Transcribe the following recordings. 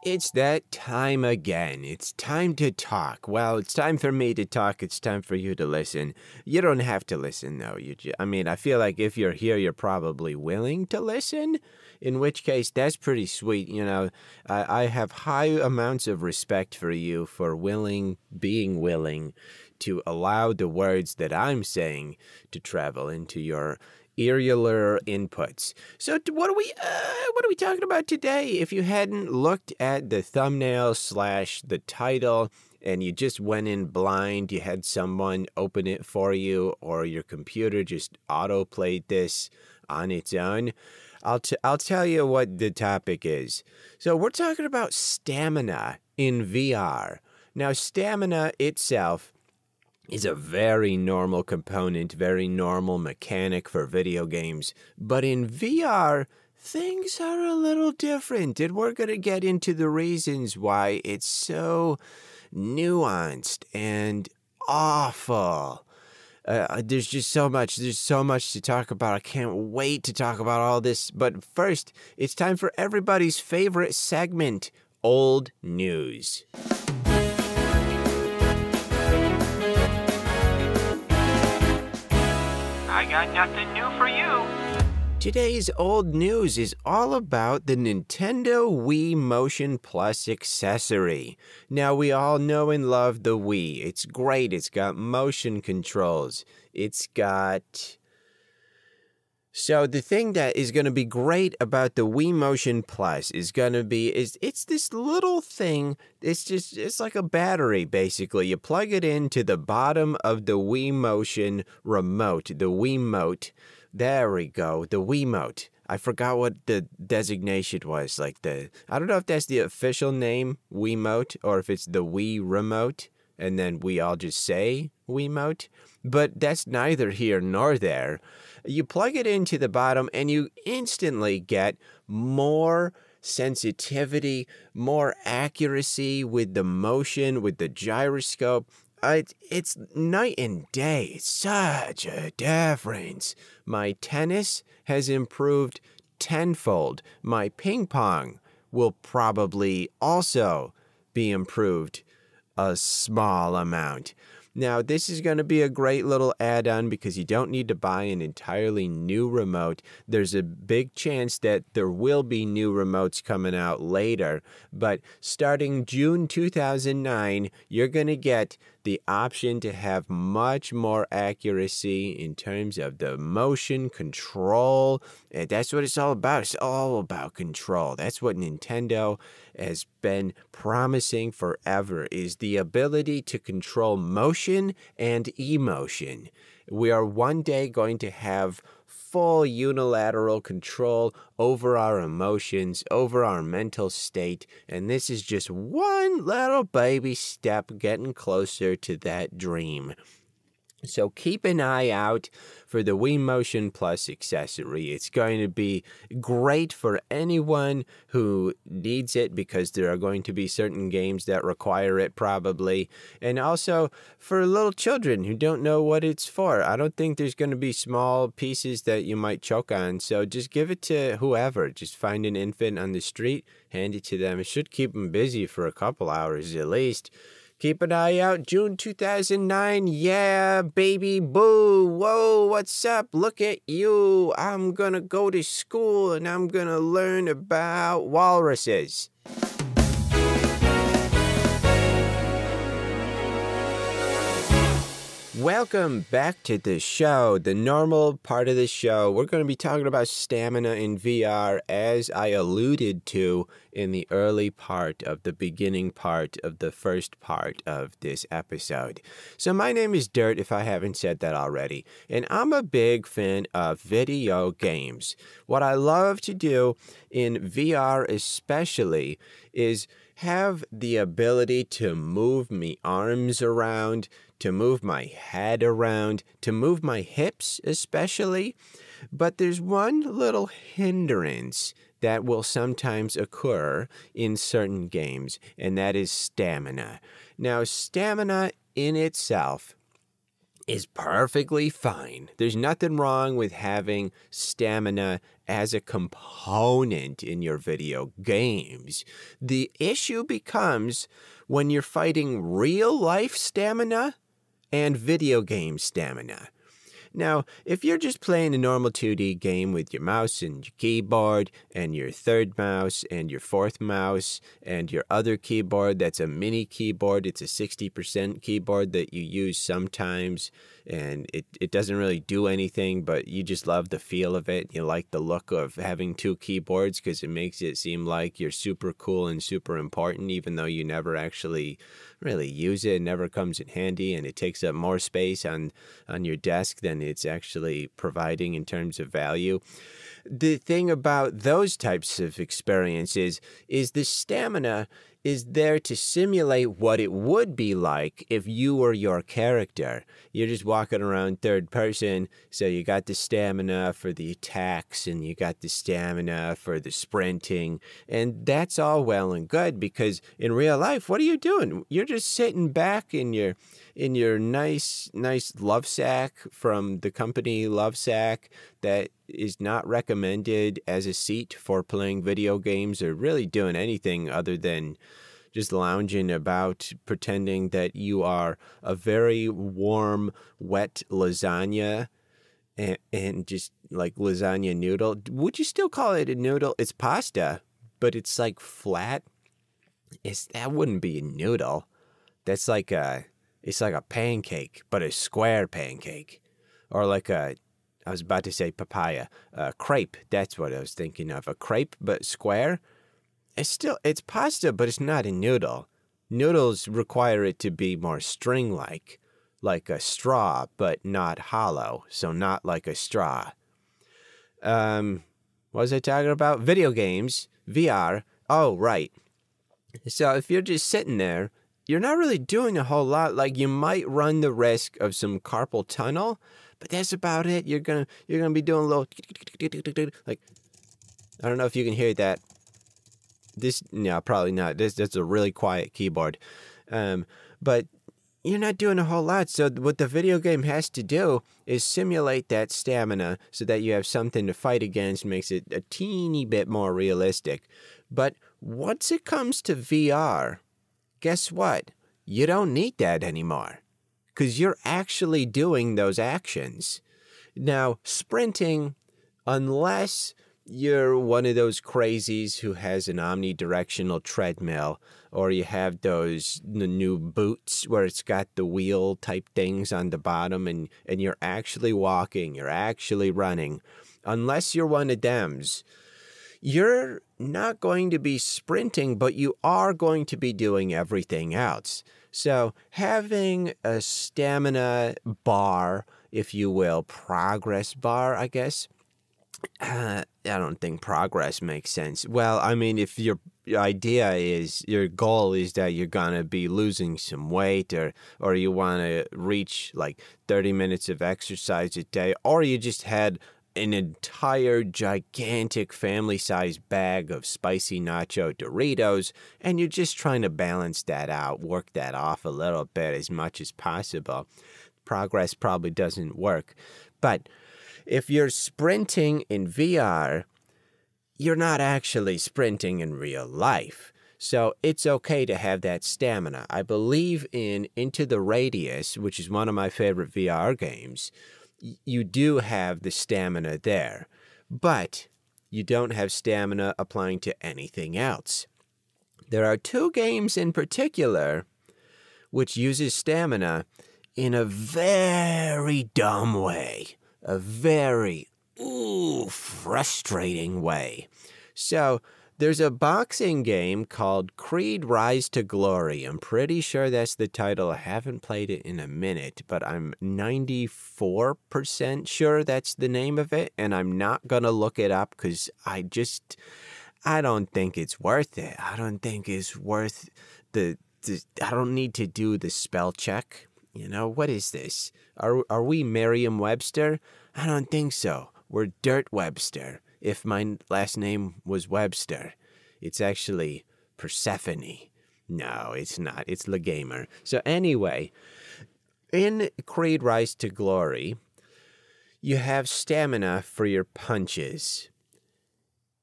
It's that time again. It's time to talk. Well, it's time for me to talk. It's time for you to listen. You don't have to listen, though. I feel like if you're here, you're probably willing to listen, in which case, that's pretty sweet. I have high amounts of respect for you for being willing to allow the words that I'm saying to travel into your irregular inputs. So what are we talking about today? If you hadn't looked at the thumbnail / the title and you just went in blind, you had someone open it for you, or your computer just auto-played this on its own, I'll tell you what the topic is. So we're talking about stamina in VR. Now, stamina itself is a very normal component, very normal mechanic for video games. But in VR, things are a little different, and we're going to get into the reasons why it's so nuanced and awful. There's just so much. There's so much to talk about. I can't wait to talk about all this. But first, it's time for everybody's favorite segment, Old News. I got nothing new for you. Today's old news is all about the Nintendo Wii Motion Plus accessory. Now, we all know and love the Wii. It's great. It's got motion controls. So the thing that is going to be great about the Wii Motion Plus is it's this little thing. It's like a battery, basically. You plug it into the bottom of the Wii Motion remote, the Wiimote. There we go, the Wiimote. I forgot what the designation was. I don't know if that's the official name, Wiimote, or if it's the Wii Remote, and then we all just say Wiimote. But that's neither here nor there. You plug it into the bottom and you instantly get more sensitivity, more accuracy with the motion, with the gyroscope. It's night and day. It's such a difference. My tennis has improved tenfold. My ping pong will probably also be improved a small amount. Now, this is going to be a great little add-on because you don't need to buy an entirely new remote. There's a big chance that there will be new remotes coming out later. But starting June 2009, you're going to get the option to have much more accuracy in terms of the motion control. And that's what it's all about. It's all about control. That's what Nintendo has been promising forever, is the ability to control motion and emotion. We are one day going to have full unilateral control over our emotions, over our mental state, and this is just one little baby step getting closer to that dream. So keep an eye out for the Wii Motion Plus accessory. It's going to be great for anyone who needs it because there are going to be certain games that require it probably. And also for little children who don't know what it's for. I don't think there's going to be small pieces that you might choke on. So just give it to whoever. Just find an infant on the street, hand it to them. It should keep them busy for a couple hours at least. Keep an eye out, June 2009, yeah, baby, boo, whoa, what's up, look at you, I'm gonna go to school and I'm gonna learn about walruses. Welcome back to the show, the normal part of the show. We're going to be talking about stamina in VR, as I alluded to in the early part of the beginning part of the first part of this episode. So my name is Dirt, if I haven't said that already, and I'm a big fan of video games. What I love to do in VR especially is have the ability to move my arms around, to move my head around, to move my hips especially. But there's one little hindrance that will sometimes occur in certain games, and that is stamina. Now, stamina in itself is perfectly fine. There's nothing wrong with having stamina as a component in your video games. The issue becomes when you're fighting real life stamina and video game stamina. Now, if you're just playing a normal 2D game with your mouse and your keyboard and your third mouse and your fourth mouse and your other keyboard that's a mini keyboard, it's a 60% keyboard that you use sometimes, and it doesn't really do anything, but you just love the feel of it. You like the look of having two keyboards because it makes it seem like you're super cool and super important, even though you never actually really use it. It never comes in handy, and it takes up more space on your desk than it's actually providing in terms of value. The thing about those types of experiences is the stamina is there to simulate what it would be like if you were your character. You're just walking around third person, so you got the stamina for the attacks and you got the stamina for the sprinting, and that's all well and good because in real life, what are you doing? You're just sitting back in your nice love sack from the company Lovesack that is not recommended as a seat for playing video games or really doing anything other than just lounging about pretending that you are a very warm, wet lasagna and just like lasagna noodle. Would you still call it a noodle? It's pasta, but it's like flat. That wouldn't be a noodle. That's like it's like a pancake, but a square pancake. Or like I was about to say papaya. Crepe, that's what I was thinking of. A crepe, but square. It's pasta, but it's not a noodle. Noodles require it to be more string-like a straw, but not hollow, so not like a straw. What was I talking about? Video games, VR. Oh, right. So if you're just sitting there, you're not really doing a whole lot. Like you might run the risk of some carpal tunnel, but that's about it. You're gonna be doing a little like I don't know if you can hear that. No, probably not. That's a really quiet keyboard. But you're not doing a whole lot. So what the video game has to do is simulate that stamina so that you have something to fight against, makes it a teeny bit more realistic. But once it comes to VR, guess what? You don't need that anymore because you're actually doing those actions. Now, sprinting, unless you're one of those crazies who has an omnidirectional treadmill, or you have the new boots where it's got the wheel type things on the bottom and you're actually walking, you're actually running. Unless you're one of thems, you're not going to be sprinting, but you are going to be doing everything else. So having a stamina bar, if you will, progress bar, I guess. I don't think progress makes sense. Well, I mean, if your goal is that you're going to be losing some weight or you want to reach like 30 minutes of exercise a day, or you just had an entire gigantic family-sized bag of spicy nacho Doritos, and you're just trying to balance that out, work that off a little bit as much as possible, progress probably doesn't work. But if you're sprinting in VR, you're not actually sprinting in real life. So it's okay to have that stamina. I believe in Into the Radius, which is one of my favorite VR games. You do have the stamina there, but you don't have stamina applying to anything else. There are two games in particular which uses stamina in a very dumb way, a very, frustrating way. So there's a boxing game called Creed Rise to Glory. I'm pretty sure that's the title. I haven't played it in a minute, but I'm 94% sure that's the name of it, and I'm not going to look it up because I don't think it's worth it. I don't think it's worth I don't need to do the spell check. You know, what is this? Are we Merriam-Webster? I don't think so. We're Dirt Webster. If my last name was Webster. It's actually Persephone. No, it's not. It's LeGamer. So anyway, in Creed Rise to Glory, you have stamina for your punches.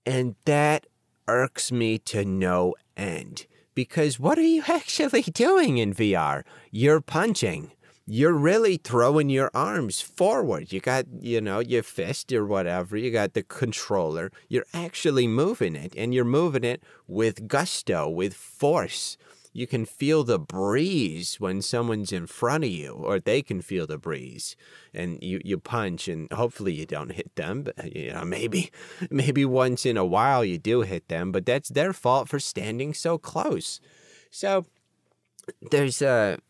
And that irks me to no end. Because what are you actually doing in VR? You're punching. You're really throwing your arms forward. You got, your fist or whatever. You got the controller. You're actually moving it. And you're moving it with gusto, with force. You can feel the breeze when someone's in front of you, or they can feel the breeze, and you punch, and hopefully you don't hit them. But maybe once in a while you do hit them, but that's their fault for standing so close. So there's the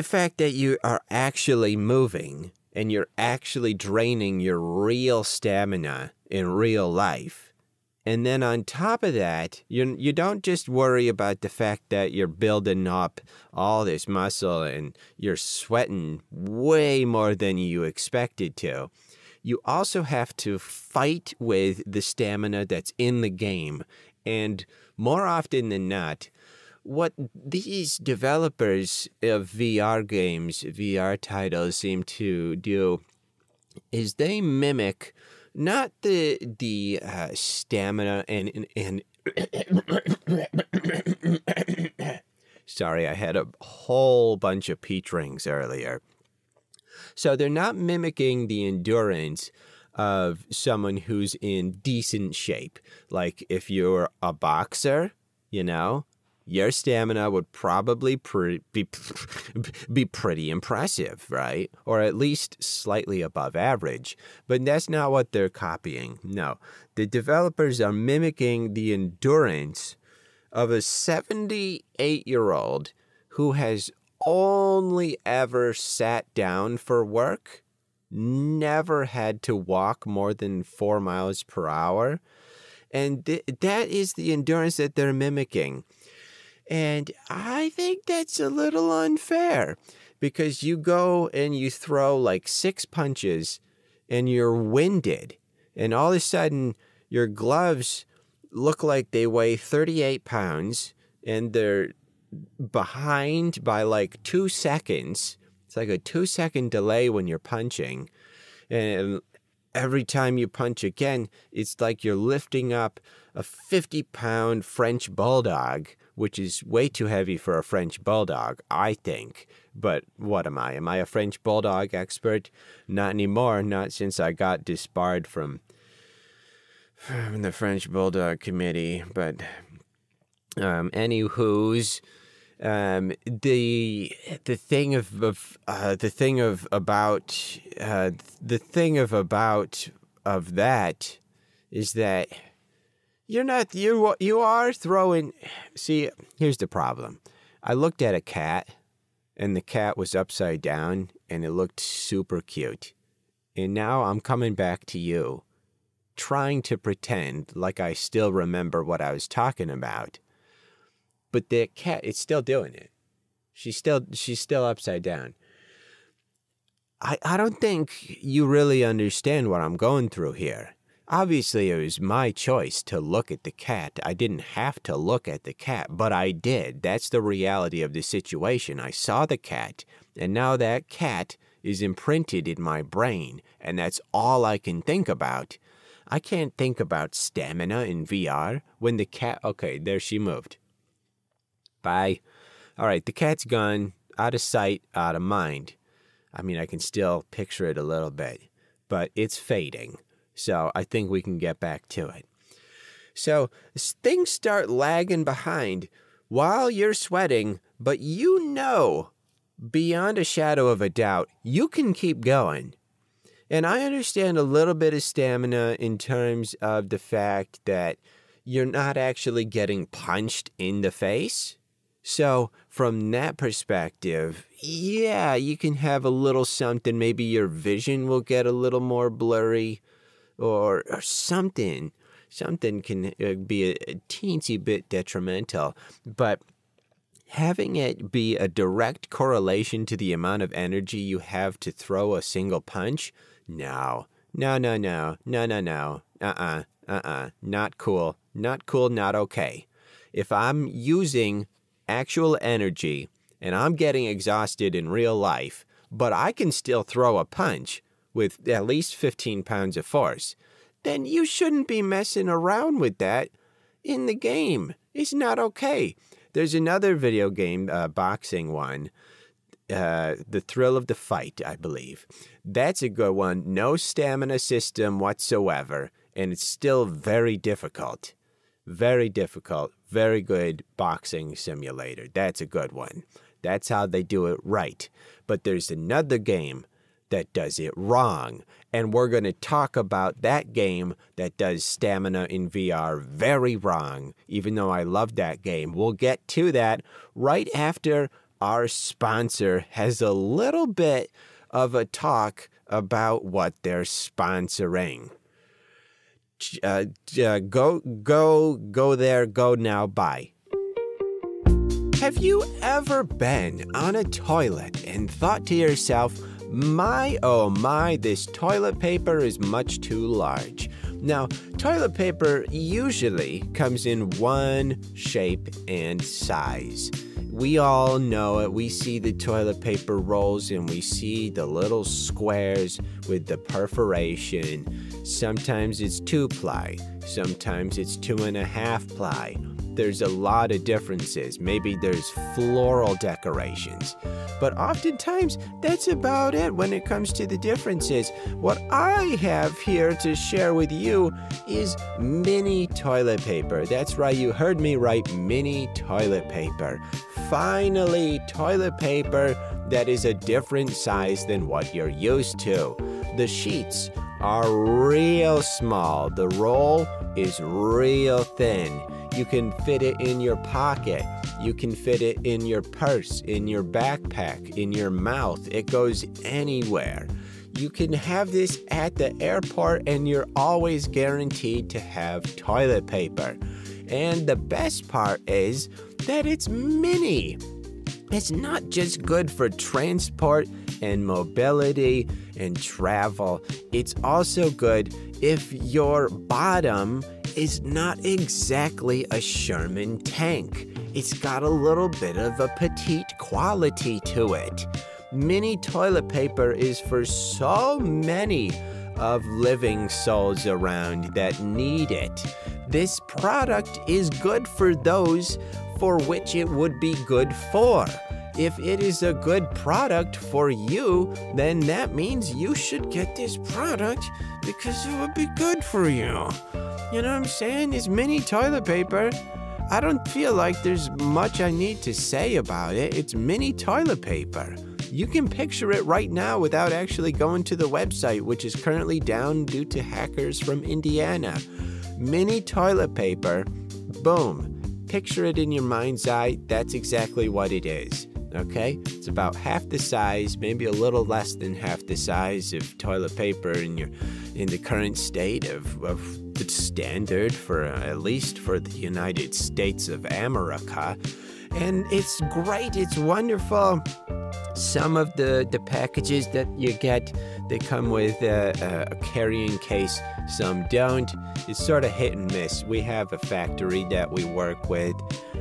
fact that you are actually moving, and you're actually draining your real stamina in real life. And then on top of that, you don't just worry about the fact that you're building up all this muscle and you're sweating way more than you expected to. You also have to fight with the stamina that's in the game. And more often than not, what these developers of VR games, VR titles seem to do is they mimic not the stamina and sorry, I had a whole bunch of peach rings earlier. So they're not mimicking the endurance of someone who's in decent shape. Like if you're a boxer, your stamina would probably be pretty impressive, right? Or at least slightly above average. But that's not what they're copying. No, the developers are mimicking the endurance of a 78-year-old who has only ever sat down for work, never had to walk more than 4 miles per hour. And that is the endurance that they're mimicking. And I think that's a little unfair because you go and you throw like 6 punches and you're winded. And all of a sudden, your gloves look like they weigh 38 pounds and they're behind by like 2 seconds. It's like a 2-second delay when you're punching. And every time you punch again, it's like you're lifting up a 50-pound French bulldog, which is way too heavy for a French bulldog, I think. But what am I? Am I a French bulldog expert? Not anymore, not since I got disbarred from the French Bulldog Committee. But anywho's, the thing of that is that you are throwing. See, here's the problem. I looked at a cat, and the cat was upside down, and it looked super cute. And now I'm coming back to you, trying to pretend like I still remember what I was talking about. But the cat is still doing it. She's still upside down. I don't think you really understand what I'm going through here. Obviously, it was my choice to look at the cat. I didn't have to look at the cat, but I did. That's the reality of the situation. I saw the cat, and now that cat is imprinted in my brain, and that's all I can think about. I can't think about stamina in VR when the cat... Okay, there she moved. Bye. All right, the cat's gone. Out of sight, out of mind. I mean, I can still picture it a little bit, but it's fading. So I think we can get back to it. So things start lagging behind while you're sweating, but beyond a shadow of a doubt, you can keep going. And I understand a little bit of stamina in terms of the fact that you're not actually getting punched in the face. So from that perspective, yeah, you can have a little something. Maybe your vision will get a little more blurry or something. Something can be a teensy bit detrimental. But having it be a direct correlation to the amount of energy you have to throw a single punch, no. Not cool. Not cool, not okay. If I'm using actual energy and I'm getting exhausted in real life, but I can still throw a punch with at least 15 pounds of force, then you shouldn't be messing around with that in the game. It's not okay. There's another video game, boxing one, The Thrill of the Fight, I believe. That's a good one. No stamina system whatsoever, and it's still very difficult. Very difficult. Very good boxing simulator. That's a good one. That's how they do it right. But there's another game that does it wrong, and we're going to talk about that game that does stamina in VR very wrong, even though I love that game. We'll get to that right after our sponsor has a little bit of a talk about what they're sponsoring. Go there, go now, bye. Have you ever been on a toilet and thought to yourself, my, oh my, this toilet paper is much too large? Now, toilet paper usually comes in one shape and size. We all know it. We see the toilet paper rolls and we see the little squares with the perforation. Sometimes it's 2-ply. Sometimes it's 2.5-ply. There's a lot of differences. Maybe there's floral decorations. But oftentimes, that's about it when it comes to the differences. What I have here to share with you is mini toilet paper. That's right, you heard me right, mini toilet paper. Finally, toilet paper that is a different size than what you're used to. The sheets are real small. The roll is real thin. You can fit it in your pocket. You can fit it in your purse, in your backpack, in your mouth. It goes anywhere. You can have this at the airport and you're always guaranteed to have toilet paper. And the best part is that it's mini. It's not just good for transport and mobility and travel. It's also good if your bottom is not exactly a Sherman tank. It's got a little bit of a petite quality to it. Mini toilet paper is for so many of living souls around that need it. This product is good for those for which it would be good for. If it is a good product for you, then that means you should get this product because it would be good for you. You know what I'm saying? It's mini toilet paper. I don't feel like there's much I need to say about it. It's mini toilet paper. You can picture it right now without actually going to the website, which is currently down due to hackers from Indiana. Mini toilet paper, boom. Picture it in your mind's eye. That's exactly what it is. Okay? It's about half the size, maybe a little less than half the size of toilet paper in the current state of the standard for at least for the United States of America. And it's great. It's wonderful. Some of the packages that you get, they come with a carrying case. Some don't. It's sort of hit and miss. We have a factory that we work with,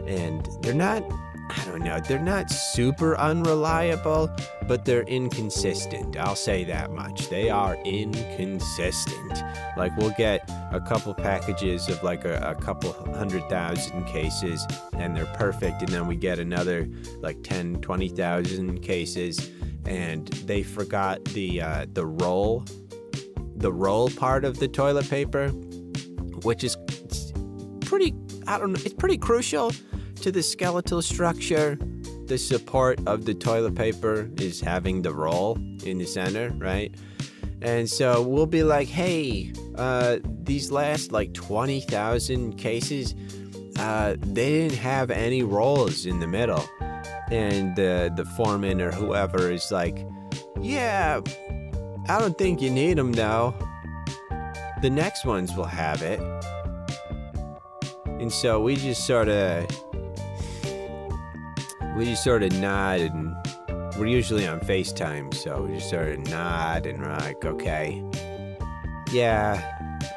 and they're not, I don't know, they're not super unreliable, but they're inconsistent. I'll say that much. They are inconsistent. Like, we'll get a couple packages of like a couple 100,000 cases, and they're perfect, and then we get another like 10, 20,000 cases, and they forgot the roll part of the toilet paper, which is pretty, I don't know, it's pretty crucial to the skeletal structure. The support of the toilet paper is having the roll in the center, right? And so we'll be like, hey, these last like 20,000 cases, they didn't have any rolls in the middle. And the foreman or whoever is like, yeah, I don't think you need them though. The next ones will have it. And so we just sort of nod, and we're usually on FaceTime, so we just sort of nod and we're like, okay. Yeah,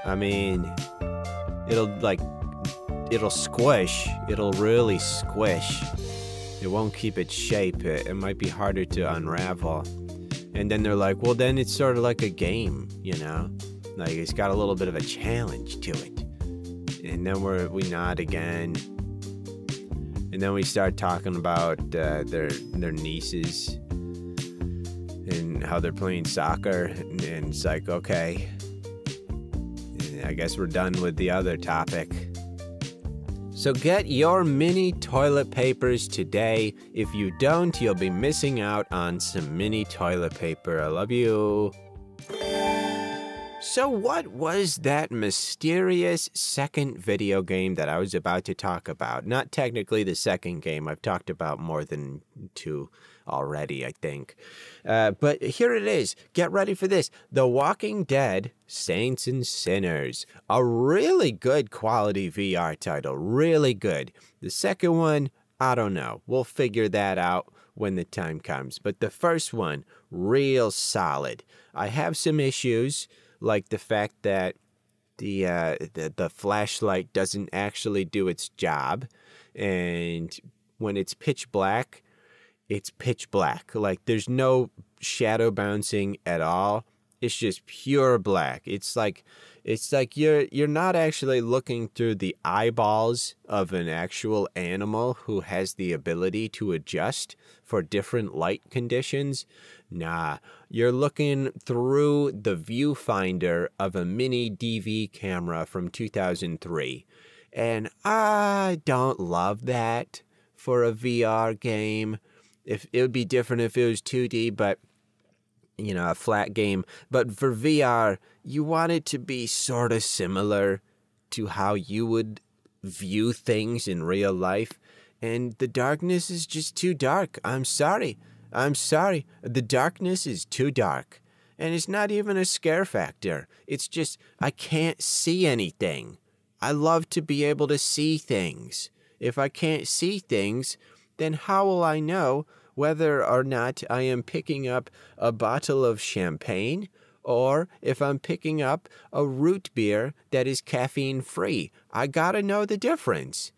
I mean, it'll squish. It'll really squish. It won't keep its shape. It might be harder to unravel. And then they're like, well, then it's sort of like a game, you know? Like, it's got a little bit of a challenge to it. And then we nod again. And then we start talking about their nieces and how they're playing soccer. And it's like, okay, I guess we're done with the other topic. So get your mini toilet papers today. If you don't, you'll be missing out on some mini toilet paper. I love you. So what was that mysterious second video game that I was about to talk about? Not technically the second game. I've talked about more than 2 already, I think. But here it is. Get ready for this. The Walking Dead Saints and Sinners. A really good quality VR title. Really good. The second one, I don't know. We'll figure that out when the time comes. But the first one, real solid. I have some issues, like the fact that the flashlight doesn't actually do its job. And when it's pitch black, it's pitch black. Like, there's no shadow bouncing at all. It's just pure black. It's like you're not actually looking through the eyeballs of an actual animal who has the ability to adjust for different light conditions. Nah, you're looking through the viewfinder of a mini DV camera from 2003. And I don't love that for a VR game. If it would be different if it was 2D, but you know, a flat game. But for VR, you want it to be sort of similar to how you would view things in real life. And the darkness is just too dark. I'm sorry. The darkness is too dark. And it's not even a scare factor. It's just, I can't see anything. I love to be able to see things. If I can't see things, then how will I know whether or not I am picking up a bottle of champagne or if I'm picking up a root beer that is caffeine-free? I gotta know the difference.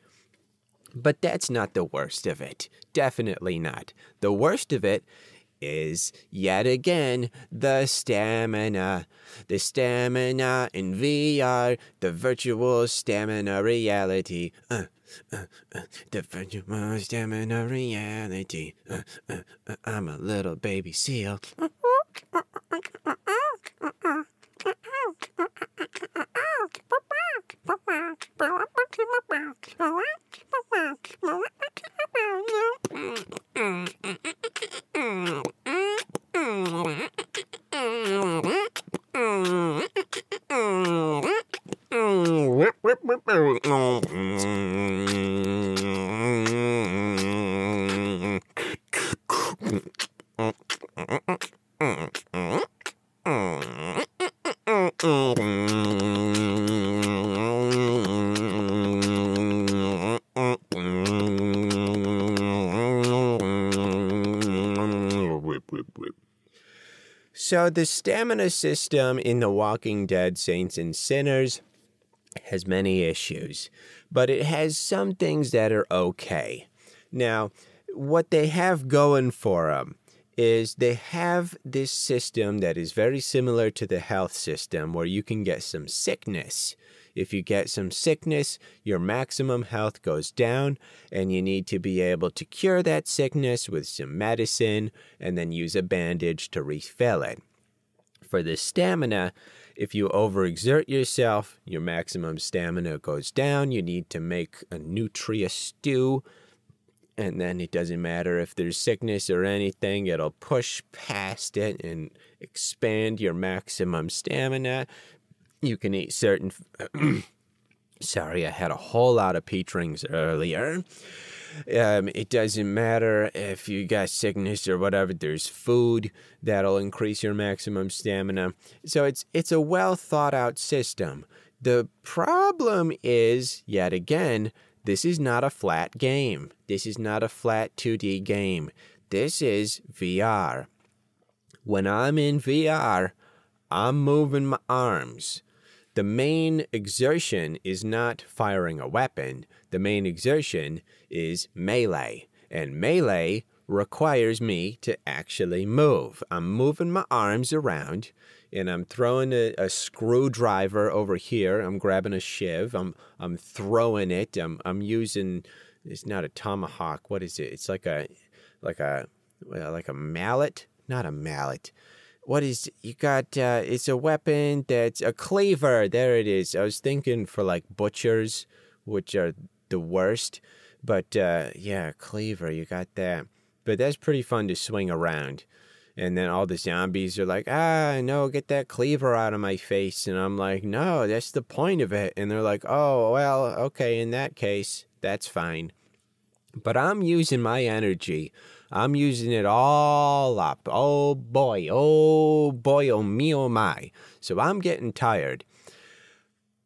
But that's not the worst of it. Definitely not. The worst of it is, yet again, the stamina. The stamina in VR, the virtual stamina reality. The virtual stamina reality. I'm a little baby seal. So the stamina system in The Walking Dead Saints and Sinners has many issues, but it has some things that are okay. Now, what they have going for them is they have this system that is very similar to the health system where you can get some sickness. If you get some sickness, your maximum health goes down, and you need to be able to cure that sickness with some medicine and then use a bandage to refill it. For the stamina, if you overexert yourself, your maximum stamina goes down. You need to make a nutria stew, and then it doesn't matter if there's sickness or anything, it'll push past it and expand your maximum stamina. You can eat certain... Sorry, I had a whole lot of peach rings earlier. It doesn't matter if you got sickness or whatever. There's food that'll increase your maximum stamina. So it's a well thought out system. The problem is, yet again, this is not a flat game. This is not a flat 2D game. This is VR. When I'm in VR, I'm moving my arms. The main exertion is not firing a weapon. The main exertion is melee. And melee requires me to actually move. I'm moving my arms around, and I'm throwing a screwdriver over here. I'm grabbing a shiv. I'm throwing it. I'm using. It's not a tomahawk. What is it? It's like a mallet. Not a mallet. What is you got? It's a weapon that's a cleaver. There it is. I was thinking for like butchers, which are the worst. But yeah, cleaver. You got that. But that's pretty fun to swing around. And then all the zombies are like, no, get that cleaver out of my face. And I'm like, no, that's the point of it. And they're like, oh, well, okay, in that case, that's fine. But I'm using my energy. I'm using it all up. Oh, boy, oh, me, oh, my. So I'm getting tired.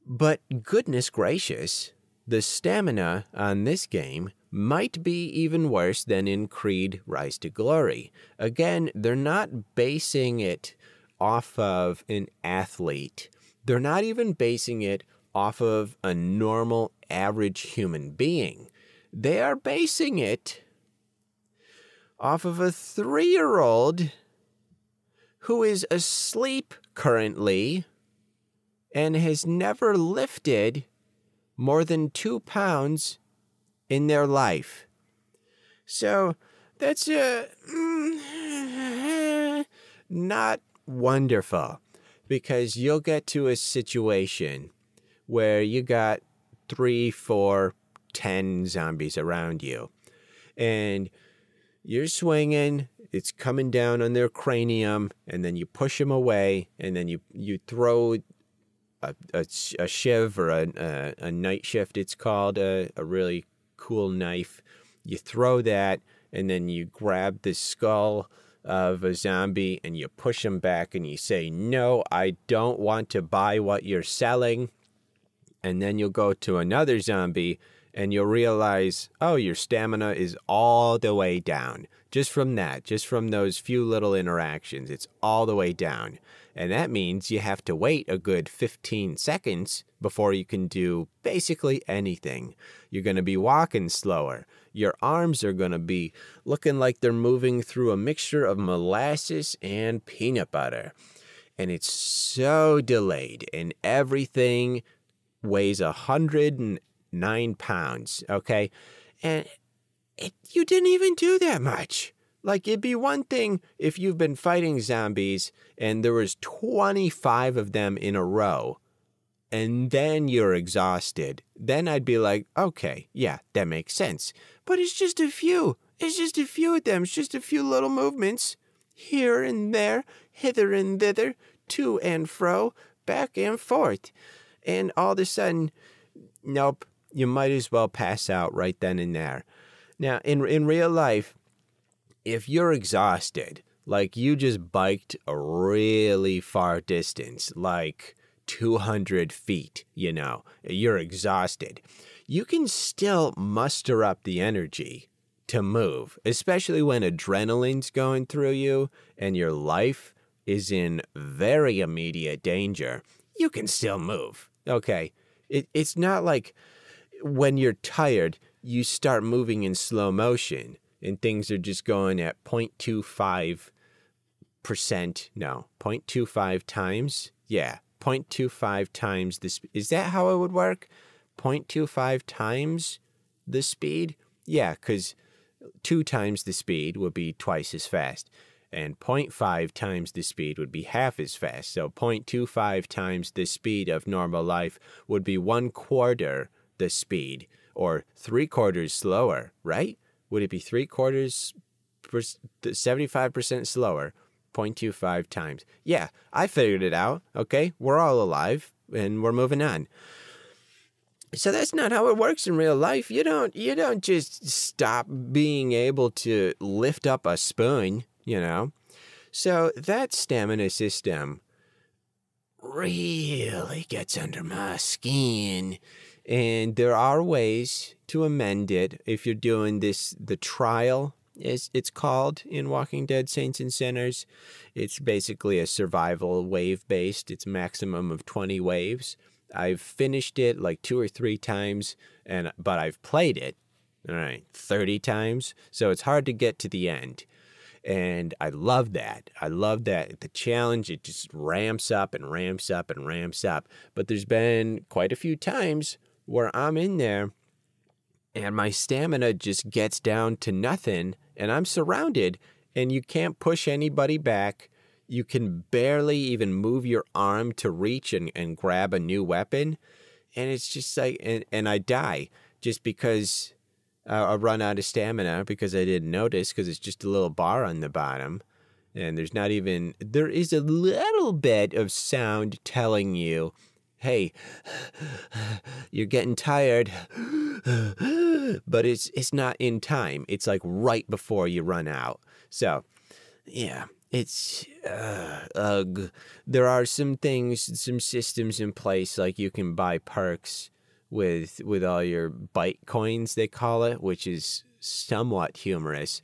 But goodness gracious, the stamina on this game might be even worse than in Creed Rise to Glory. Again, they're not basing it off of an athlete. They're not even basing it off of a normal, average human being. They are basing it off of a 3-year-old who is asleep currently and has never lifted more than 2 pounds in their life. So that's not wonderful, because you'll get to a situation where you got 3, 4, 10 zombies around you, and you're swinging, it's coming down on their cranium, and then you push them away, and then you throw a shiv, or a night shift, it's called, a really cool knife. You throw that, and then you grab the skull of a zombie, and you push him back, and you say, no, I don't want to buy what you're selling. And then you'll go to another zombie, and you'll realize, oh, your stamina is all the way down. Just from that, just from those few little interactions, it's all the way down. And that means you have to wait a good 15 seconds before you can do basically anything. You're going to be walking slower. Your arms are going to be looking like they're moving through a mixture of molasses and peanut butter. And it's so delayed, and everything weighs 109 pounds, okay? And you didn't even do that much. Like, it'd be one thing if you've been fighting zombies and there was 25 of them in a row, and then you're exhausted. Then I'd be like, okay, yeah, that makes sense. But it's just a few. It's just a few of them. It's just a few little movements. Here and there, hither and thither, to and fro, back and forth. And all of a sudden, nope, you might as well pass out right then and there. Now, in real life, if you're exhausted, like you just biked a really far distance, like 200 feet, you're exhausted, you can still muster up the energy to move, especially when adrenaline's going through you and your life is in very immediate danger. You can still move, okay? It's not like when you're tired, you start moving in slow motion and things are just going at 0.25%. No, 0.25 times. Yeah, 0.25 times the speed. Is that how it would work? 0.25 times the speed? Yeah, because 2 times the speed would be twice as fast. And 0.5 times the speed would be half as fast. So 0.25 times the speed of normal life would be 1/4 the speed, or 3/4 slower, right? Would it be 3/4, 75% slower, 0.25 times? Yeah, I figured it out, okay? We're all alive, and we're moving on. So that's not how it works in real life. You don't just stop being able to lift up a spoon, So that stamina system really gets under my skin. And there are ways to amend it if you're doing this. The trial, it's called in Walking Dead Saints and Sinners. It's basically a survival wave-based. It's maximum of 20 waves. I've finished it like 2 or 3 times, but I've played it All right, 30 times. So it's hard to get to the end. And I love that. I love that. The challenge, it just ramps up and ramps up and ramps up. But there's been quite a few times where I'm in there and my stamina just gets down to nothing and I'm surrounded and you can't push anybody back. You can barely even move your arm to reach and grab a new weapon. And it's just like, and I die just because I run out of stamina because I didn't notice because it's just a little bar on the bottom. And there is a little bit of sound telling you, hey, you're getting tired. But it's not in time. It's like right before you run out. So, yeah. It's, there are some things, some systems in place, like you can buy perks with all your bite coins, they call it, which is somewhat humorous.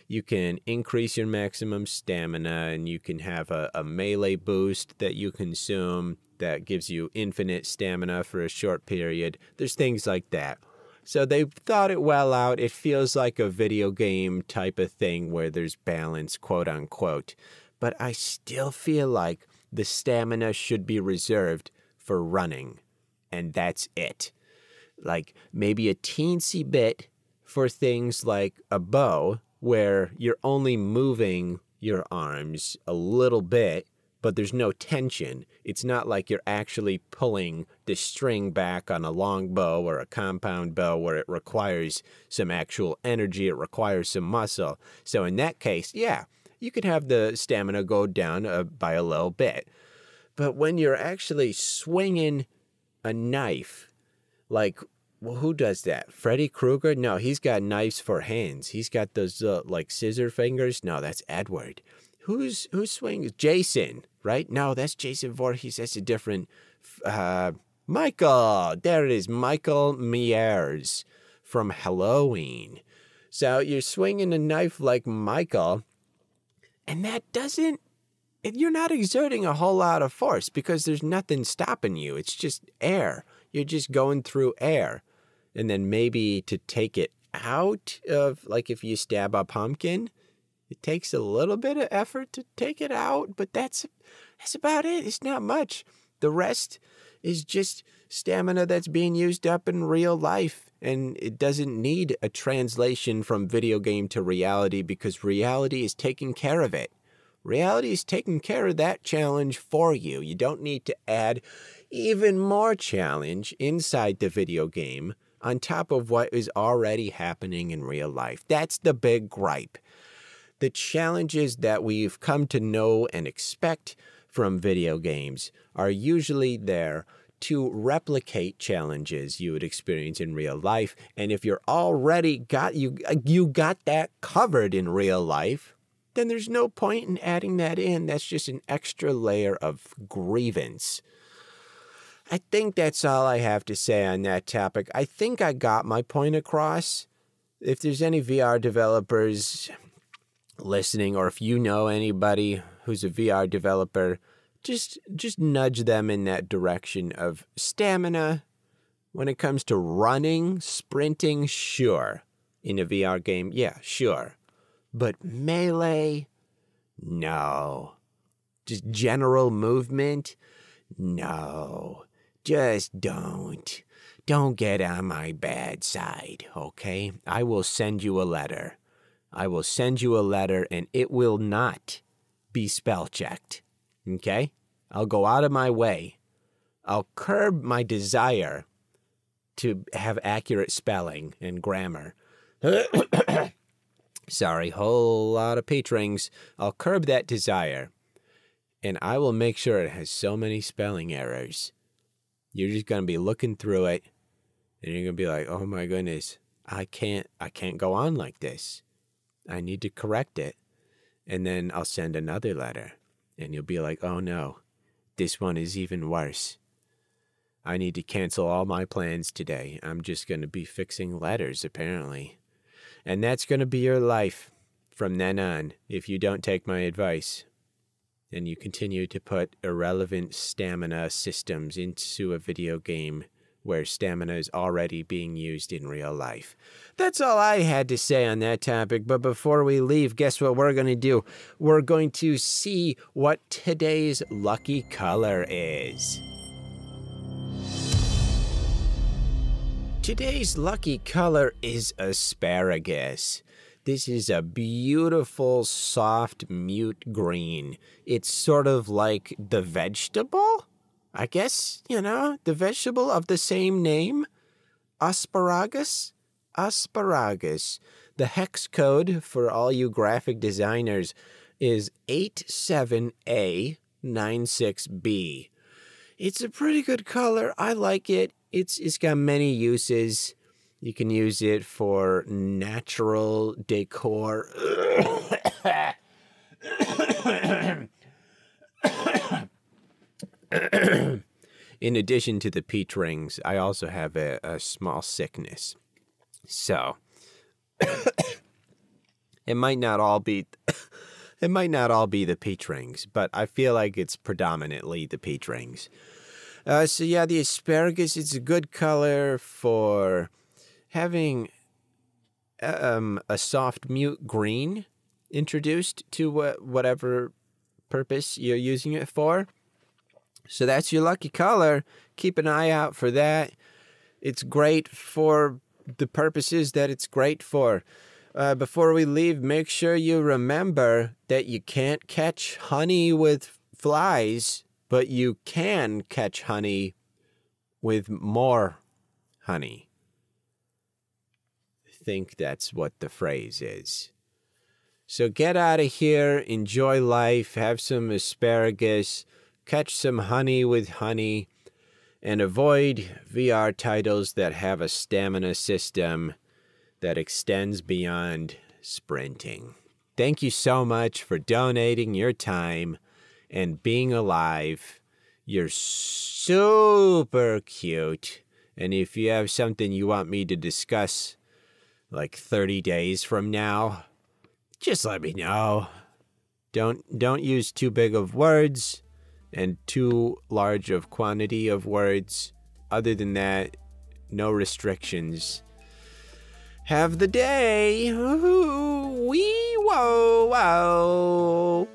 You can increase your maximum stamina, and you can have a melee boost that you consume that gives you infinite stamina for a short period. There's things like that. So they've thought it well out. It feels like a video game type of thing where there's balance, quote unquote. But I still feel like the stamina should be reserved for running. And that's it. Like maybe a teensy bit for things like a bow where you're only moving your arms a little bit, but there's no tension. It's not like you're actually pulling the string back on a long bow or a compound bow where it requires some actual energy, it requires some muscle. So in that case, yeah, you could have the stamina go down by a little bit. But when you're actually swinging a knife, like, well, who does that? Freddy Krueger? No, he's got knives for hands. He's got those like scissor fingers. No, that's Edward. Who's swings? Jason, right? No, that's Jason Voorhees. That's a different Michael. There it is, Michael Myers from Halloween. So you're swinging a knife like Michael, and you're not exerting a whole lot of force because there's nothing stopping you. It's just air. You're just going through air. And then maybe to take it out of, like if you stab a pumpkin, it takes a little bit of effort to take it out, but that's about it. It's not much. The rest is just stamina that's being used up in real life, and it doesn't need a translation from video game to reality because reality is taking care of it. Reality is taking care of that challenge for you. You don't need to add even more challenge inside the video game on top of what is already happening in real life. That's the big gripe. The challenges that we've come to know and expect from video games are usually there to replicate challenges you would experience in real you got that covered in real life, then there's no point in adding that in. That's just an extra layer of grievance. I think that's all I have to say on that topic. I think I got my point across. If there's any VR developers listening, or if you know anybody who's a VR developer, just nudge them in that direction of stamina. When it comes to running, sprinting, sure. In a VR game, yeah, sure. But melee, no. Just general movement, no. Just don't. Don't get on my bad side, okay? I will send you a letter. I will send you a letter, and it will not be spell-checked, okay? I'll go out of my way. I'll curb my desire to have accurate spelling and grammar. Sorry, whole lot of peach rings. I'll curb that desire, and I will make sure it has so many spelling errors. You're just going to be looking through it, and you're going to be like, oh my goodness, I can't go on like this. I need to correct it. And then I'll send another letter, and you'll be like, oh no, this one is even worse. I need to cancel all my plans today. I'm just going to be fixing letters, apparently. And that's going to be your life from then on if you don't take my advice. And you continue to put irrelevant stamina systems into a video game where stamina is already being used in real life. That's all I had to say on that topic, but before we leave, guess what we're going to do? We're going to see what today's lucky color is. Today's lucky color is asparagus. This is a beautiful, soft, mute green. It's sort of like the vegetable, I guess, the vegetable of the same name. Asparagus. Asparagus. The hex code for all you graphic designers is 87A96B. It's a pretty good color. I like it. It's got many uses. You can use it for natural decor. In addition to the peach rings, I also have a small sickness. So, it might not all be the peach rings, but I feel like it's predominantly the peach rings. So yeah, the asparagus, it's a good color for having a soft mute green introduced to whatever purpose you're using it for. So that's your lucky color. Keep an eye out for that. It's great for the purposes that it's great for. Before we leave, make sure you remember that you can't catch honey with flies, but you can catch honey with more honey. I think that's what the phrase is. So get out of here, enjoy life, have some asparagus, catch some honey with honey, and avoid VR titles that have a stamina system that extends beyond sprinting. Thank you so much for donating your time and being alive. You're super cute. And if you have something you want me to discuss like 30 days from now, just let me know. Don't use too big of words and too large of quantity of words. Other than that, no restrictions. Have the day. Wee whoa wow.